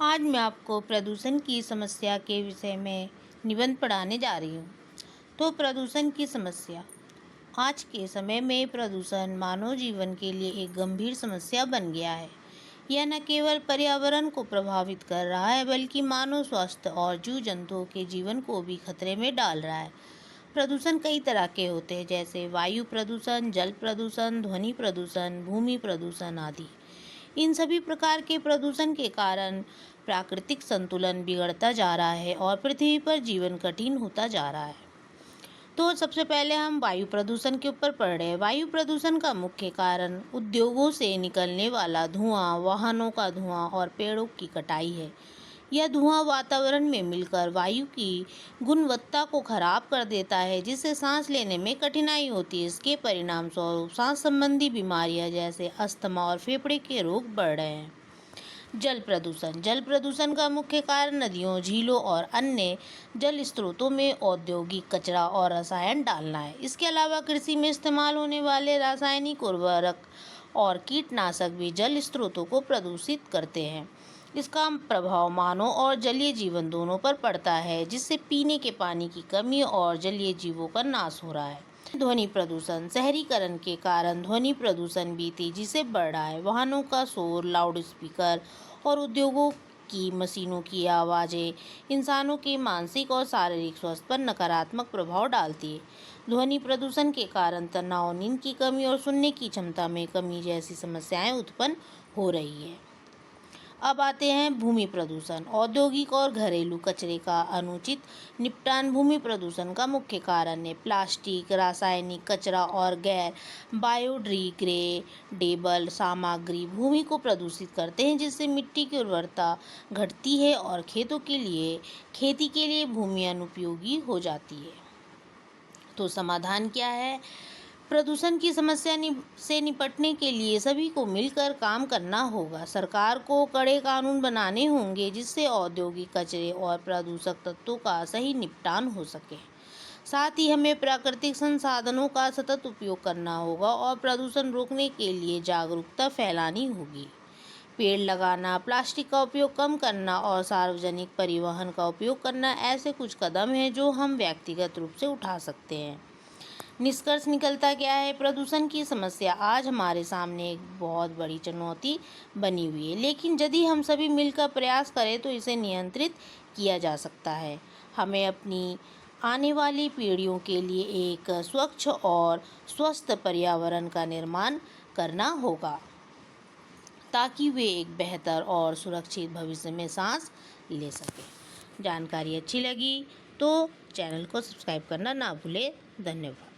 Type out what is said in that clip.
आज मैं आपको प्रदूषण की समस्या के विषय में निबंध पढ़ाने जा रही हूँ। तो प्रदूषण की समस्या। आज के समय में प्रदूषण मानव जीवन के लिए एक गंभीर समस्या बन गया है। यह न केवल पर्यावरण को प्रभावित कर रहा है बल्कि मानव स्वास्थ्य और जीव जंतुओं के जीवन को भी खतरे में डाल रहा है। प्रदूषण कई तरह के होते हैं, जैसे वायु प्रदूषण, जल प्रदूषण, ध्वनि प्रदूषण, भूमि प्रदूषण आदि। इन सभी प्रकार के प्रदूषण के कारण प्राकृतिक संतुलन बिगड़ता जा रहा है और पृथ्वी पर जीवन कठिन होता जा रहा है। तो सबसे पहले हम वायु प्रदूषण के ऊपर पढ़ रहे हैं। वायु प्रदूषण का मुख्य कारण उद्योगों से निकलने वाला धुआं, वाहनों का धुआं और पेड़ों की कटाई है। यह धुआं वातावरण में मिलकर वायु की गुणवत्ता को खराब कर देता है, जिससे सांस लेने में कठिनाई होती है। इसके परिणाम स्वरूप सांस संबंधी बीमारियां जैसे अस्थमा और फेफड़े के रोग बढ़ रहे हैं। जल प्रदूषण का मुख्य कारण नदियों, झीलों और अन्य जल स्रोतों में औद्योगिक कचरा और रसायन डालना है। इसके अलावा कृषि में इस्तेमाल होने वाले रासायनिक उर्वरक और कीटनाशक भी जल स्रोतों को प्रदूषित करते हैं। इसका प्रभाव मानव और जलीय जीवन दोनों पर पड़ता है, जिससे पीने के पानी की कमी और जलीय जीवों का नाश हो रहा है। ध्वनि प्रदूषण। शहरीकरण के कारण ध्वनि प्रदूषण भी तेजी से बढ़ रहा है। वाहनों का शोर, लाउडस्पीकर और उद्योगों की मशीनों की आवाज़ें इंसानों के मानसिक और शारीरिक स्वास्थ्य पर नकारात्मक प्रभाव डालती है। ध्वनि प्रदूषण के कारण तनाव, नींद की कमी और सुनने की क्षमता में कमी जैसी समस्याएं उत्पन्न हो रही है। अब आते हैं भूमि प्रदूषण। औद्योगिक और घरेलू कचरे का अनुचित निपटान भूमि प्रदूषण का मुख्य कारण है। प्लास्टिक, रासायनिक कचरा और गैर बायोडिग्रेडेबल सामग्री भूमि को प्रदूषित करते हैं, जिससे मिट्टी की उर्वरता घटती है और खेती के लिए भूमि अनुपयोगी हो जाती है। तो समाधान क्या है? प्रदूषण की समस्या से निपटने के लिए सभी को मिलकर काम करना होगा। सरकार को कड़े कानून बनाने होंगे, जिससे औद्योगिक कचरे और प्रदूषक तत्वों का सही निपटान हो सके। साथ ही हमें प्राकृतिक संसाधनों का सतत उपयोग करना होगा और प्रदूषण रोकने के लिए जागरूकता फैलानी होगी। पेड़ लगाना, प्लास्टिक का उपयोग कम करना और सार्वजनिक परिवहन का उपयोग करना ऐसे कुछ कदम हैं जो हम व्यक्तिगत रूप से उठा सकते हैं। निष्कर्ष निकलता क्या है? प्रदूषण की समस्या आज हमारे सामने एक बहुत बड़ी चुनौती बनी हुई है, लेकिन यदि हम सभी मिलकर प्रयास करें तो इसे नियंत्रित किया जा सकता है। हमें अपनी आने वाली पीढ़ियों के लिए एक स्वच्छ और स्वस्थ पर्यावरण का निर्माण करना होगा, ताकि वे एक बेहतर और सुरक्षित भविष्य में सांस ले सकें। जानकारी अच्छी लगी तो चैनल को सब्सक्राइब करना ना भूलें। धन्यवाद।